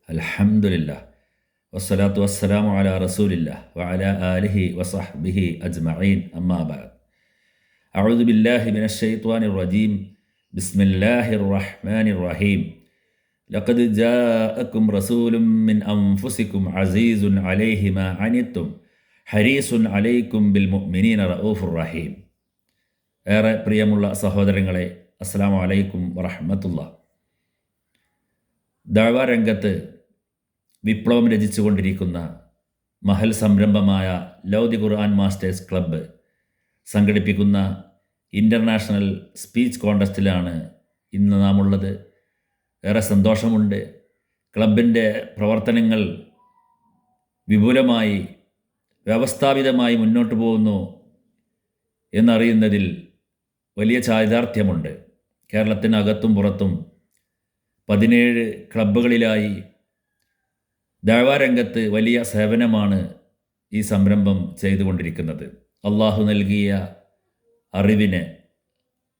അൽഹംദുലില്ലാ വസ്സലാത്തു വസ്സലാമു അലാ റസൂലില്ലാ വഅലാ ആലിഹി വസഹ്ബിഹി അജ്മഈൻ അമ്മാ ബഅദ്. അഊദു ബില്ലാഹി മിനശ് ശൈത്വാനിർ റജീം. ബിസ്മില്ലാഹിർ റഹ്മാനിർ റഹീം. ലഖദ് ജാഅക്കും റസൂലും മിൻ അൻഫുസിക്കും അസീസുൻ അലൈഹി മാ അനിത്തും ഹരീസുൻ അലൈക്കും ബിൽ മുഅ്മിനീന റഊഫുർ റഹീം. ഏറെ പ്രിയമുള്ള സഹോദരങ്ങളെ, അസ്സലാമു അലൈക്കും വറഹ്മത്തുള്ളാഹി. ദഅവ രംഗത്ത് വിപ്ലവം രചിച്ചുകൊണ്ടിരിക്കുന്ന മഹൽ സംരംഭമായ love the Quran masters club സംഘടിപ്പിക്കുന്ന ഇൻ്റർനാഷണൽ സ്പീച്ച് കോൺടെസ്റ്റിലാണ് ഇന്ന് നാം ഉള്ളത്. ഏറെ സന്തോഷമുണ്ട്. ക്ലബിൻ്റെ പ്രവർത്തനങ്ങൾ വിപുലമായി വ്യവസ്ഥാപിതമായി മുന്നോട്ട് പോകുന്നു എന്നറിയുന്നതിൽ വലിയ ചാരിതാർത്ഥ്യമുണ്ട്. കേരളത്തിനകത്തും പുറത്തും 17 ക്ലബ്ബുകളിലായി ദഅവ രംഗത്ത് വലിയ സേവനമാണ് ഈ സംരംഭം ചെയ്തുകൊണ്ടിരിക്കുന്നത്. അള്ളാഹു നൽകിയ അറിവിനെ,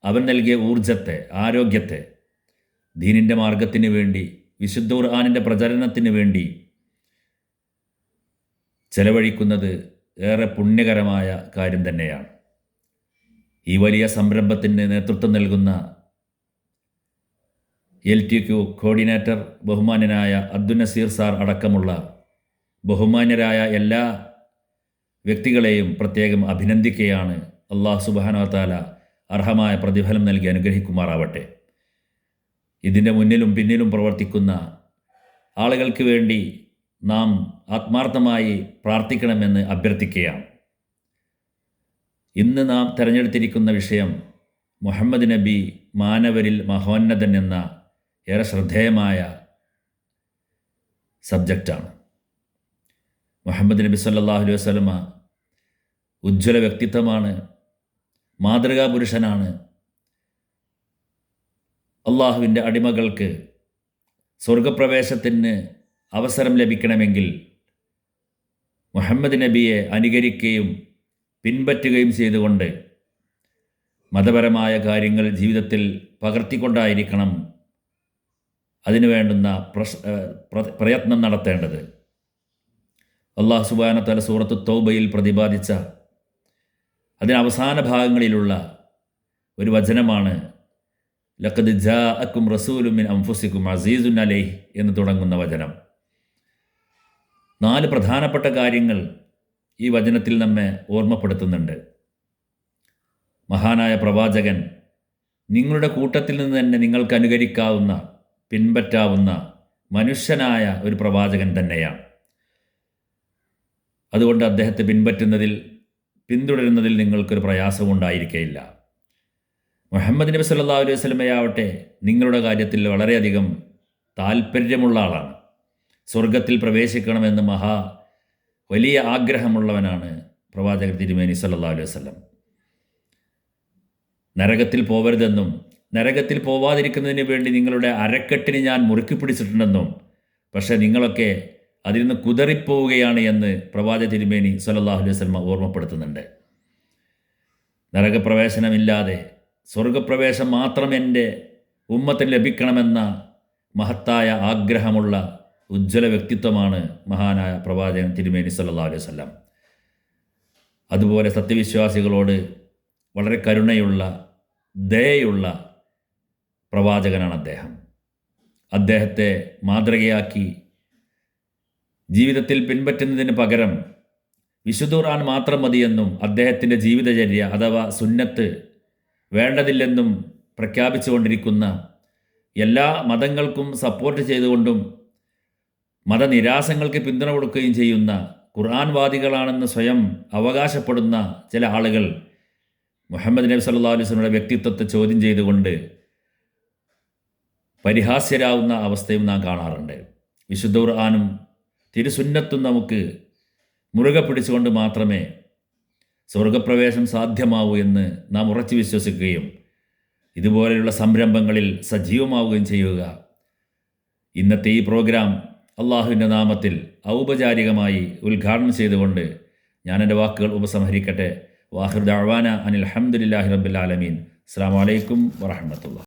അവൻ നൽകിയ ഊർജത്തെ, ആരോഗ്യത്തെ ദീനിൻ്റെ മാർഗത്തിന് വേണ്ടി, വിശുദ്ധ ഖുർആനിൻ്റെ പ്രചരണത്തിന് വേണ്ടി ചെലവഴിക്കുന്നത് ഏറെ പുണ്യകരമായ കാര്യം തന്നെയാണ്. ഈ വലിയ സംരംഭത്തിന് നേതൃത്വം നൽകുന്ന LTQ കോർഡിനേറ്റർ ബഹുമാന്യനായ അബ്ദുൽ നസീർ സാർ അടക്കമുള്ള ബഹുമാന്യരായ എല്ലാ വ്യക്തികളെയും പ്രത്യേകം അഭിനന്ദിക്കുകയാണ്. അല്ലാഹു സുബ്ഹാനഹു വ തആല അർഹമായ പ്രതിഫലം നൽകി അനുഗ്രഹിക്കുമാറാവട്ടെ. ഇതിൻ്റെ മുന്നിലും പിന്നിലും പ്രവർത്തിക്കുന്ന ആളുകൾക്ക് വേണ്ടി നാം ആത്മാർത്ഥമായി പ്രാർത്ഥിക്കണമെന്ന് അഭ്യർത്ഥിക്കുകയാണ്. ഇന്ന് നാം തിരഞ്ഞെടുത്തിരിക്കുന്ന വിഷയം മുഹമ്മദ് നബി മാനവരിൽ മഹോന്നതൻ എന്ന ഏറെ ശ്രദ്ധേയമായ സബ്ജക്റ്റാണ്. മുഹമ്മദ് നബി സല്ലല്ലാഹു അലൈഹി വസല്ലമ ഉജ്ജ്വല വ്യക്തിത്വമാണ്, മാതൃകാ പുരുഷനാണ്. അള്ളാഹുവിൻ്റെ അടിമകൾക്ക് സ്വർഗപ്രവേശത്തിന് അവസരം ലഭിക്കണമെങ്കിൽ മുഹമ്മദ് നബിയെ അനുകരിക്കുകയും പിൻപറ്റുകയും ചെയ്തുകൊണ്ട് മതപരമായ കാര്യങ്ങൾ ജീവിതത്തിൽ പകർത്തിക്കൊണ്ടായിരിക്കണം അതിനു വേണ്ടുന്ന പ്രയത്നം നടത്തേണ്ടത്. അല്ലാഹു സുബ്ഹാനഹു വ തആല സൂറത്തു തൗബയിൽ പ്രതിപാദിച്ച അതിന് അവസാന ഭാഗങ്ങളിലുള്ള ഒരു വചനമാണ് ലഖദ് ജാഅക്കും റസൂലും മിൻ അൻഫുസിക്കും അസീസുൻ അലൈഹി എന്ന് തുടങ്ങുന്ന വചനം. 4 പ്രധാനപ്പെട്ട കാര്യങ്ങൾ ഈ വചനത്തിൽ നമ്മെ ഓർമ്മപ്പെടുത്തുന്നുണ്ട്. മഹാനായ പ്രവാചകൻ നിങ്ങളുടെ കൂട്ടത്തിൽ നിന്ന് തന്നെ നിങ്ങൾക്ക് അനുകരിക്കാവുന്ന, പിൻപറ്റാവുന്ന മനുഷ്യനായ ഒരു പ്രവാചകൻ തന്നെയാണ്. അതുകൊണ്ട് അദ്ദേഹത്തെ പിന്തുടരുന്നതിൽ നിങ്ങൾക്കൊരു പ്രയാസവും ഉണ്ടായിരിക്കുകയില്ല. മുഹമ്മദ് നബി സല്ലല്ലാഹു അലൈഹി വസല്ലമയാവട്ടെ നിങ്ങളുടെ കാര്യത്തിൽ വളരെയധികം താല്പര്യമുള്ള ആളാണ്. സ്വർഗത്തിൽ പ്രവേശിക്കണമെന്ന് വലിയ ആഗ്രഹമുള്ളവനാണ് പ്രവാചകൻ തിരുമേനി സല്ലല്ലാഹു അലൈഹി വസല്ലം. നരകത്തിൽ പോവരുതെന്നും നരകത്തിൽ പോവാതിരിക്കുന്നതിന് വേണ്ടി നിങ്ങളുടെ അരക്കെട്ടിന് ഞാൻ മുറുക്കി പിടിച്ചിട്ടുണ്ടെന്നും, പക്ഷേ നിങ്ങളൊക്കെ അതിൽ നിന്ന് കുതറിപ്പോവുകയാണ് എന്ന് പ്രവാചക തിരുമേനി സല്ലല്ലാഹു അലൈഹി വസല്ലം ഓർമ്മപ്പെടുത്തുന്നുണ്ട്. നരകപ്രവേശനമില്ലാതെ സ്വർഗപ്രവേശം മാത്രം എൻ്റെ ഉമ്മത്തിന് ലഭിക്കണമെന്ന മഹത്തായ ആഗ്രഹമുള്ള ഉജ്ജ്വല വ്യക്തിത്വമാണ് മഹാനായ പ്രവാചകൻ തിരുമേനി സല്ലല്ലാഹു അലൈഹി വസല്ലം. അതുപോലെ സത്യവിശ്വാസികളോട് വളരെ കരുണയുള്ള, ദയയുള്ള പ്രവാചകനാണ് അദ്ദേഹം. അദ്ദേഹത്തെ മാതൃകയാക്കി ജീവിതത്തിൽ പിൻപറ്റുന്നതിന് പകരം വിശുദ്ധ ഖുർആൻ മാത്രം മതിയെന്നും അദ്ദേഹത്തിൻ്റെ ജീവിതചര്യ അഥവാ സുന്നത്ത് വേണ്ടതില്ലെന്നും പ്രഖ്യാപിച്ചുകൊണ്ടിരിക്കുന്ന, എല്ലാ മതങ്ങൾക്കും സപ്പോർട്ട് ചെയ്തുകൊണ്ടും മതനിരാസങ്ങൾക്ക് പിന്തുണ കൊടുക്കുകയും ചെയ്യുന്ന ഖുർആൻവാദികളാണെന്ന് സ്വയം അവകാശപ്പെടുന്ന ചില ആളുകൾ മുഹമ്മദ് നബി സല്ലല്ലാഹു അലൈഹി വസല്ലമയുടെ വ്യക്തിത്വത്തെ ചോദ്യം ചെയ്തുകൊണ്ട് പരിഹാസ്യരാവുന്ന അവസ്ഥയും നാം കാണാറുണ്ട്. വിശുദ്ധ ഖുർആനും തിരുസുന്നത്തും നമുക്ക് മുറുകെ പിടിച്ചുകൊണ്ട് മാത്രമേ സ്വർഗപ്രവേശം സാധ്യമാവൂ എന്ന് നാം ഉറച്ചു വിശ്വസിക്കുകയും ഇതുപോലെയുള്ള സംരംഭങ്ങളിൽ സജീവമാവുകയും ചെയ്യുക. ഇന്നത്തെ ഈ പ്രോഗ്രാം അള്ളാഹുവിൻ്റെ നാമത്തിൽ ഔപചാരികമായി ഉദ്ഘാടനം ചെയ്തുകൊണ്ട് ഞാൻ എൻ്റെ വാക്കുകൾ ഉപസംഹരിക്കട്ടെ. വാഹിർ ദഅ്വാന അനിൽ ഹംദുലില്ലാഹി റബ്ബിൽ ആലമീൻ. അസ്സലാമു അലൈക്കും വറഹ്മത്തുള്ളാഹി.